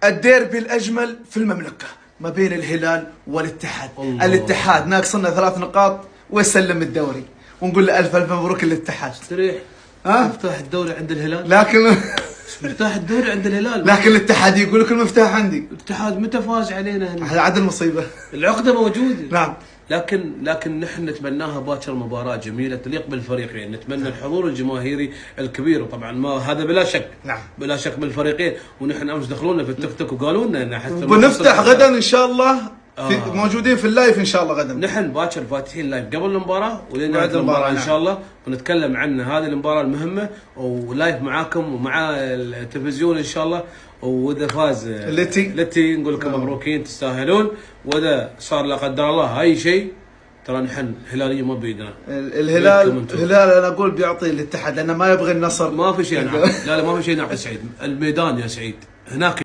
الديربي الأجمل في المملكة ما بين الهلال والاتحاد. الاتحاد ناقصنا 3 نقاط ويسلم الدوري، ونقول له ألف مبروك الاتحاد. استريح. مفتاح الدوري عند الهلال. لكن مفتاح الدوري عند الهلال. لكن الاتحاد يقول لك المفتاح عندي. الاتحاد متى فاز علينا هنا؟ هذا عاد المصيبة. العقدة موجودة. نعم. لكن نحن نتمناها باكر مباراة جميلة تليق بالفريقين، نتمنى الحضور الجماهيري الكبير، وطبعا ما هذا بلا شك. نعم. بلا شك من الفريقين، ونحن امس دخلونا في التيك توك وقالوا لنا حتى بنفتح غدا ان شاء الله. موجودين في اللايف ان شاء الله غدا. نحن باكر فاتحين اللايف قبل المباراة ولين المباراة ان شاء الله، ونتكلم عن هذه المباراة المهمة، ولايف معاكم ومع التلفزيون ان شاء الله. واذا فاز التي نقول لكم مبروكين تستاهلون، واذا صار لا قدر الله اي شيء ترى نحن هلاليه ما بيدنا. الهلال انا اقول بيعطي الاتحاد لانه ما يبغي النصر. ما في شيء لا ما في شيء نعطي سعيد، الميدان يا سعيد هناك.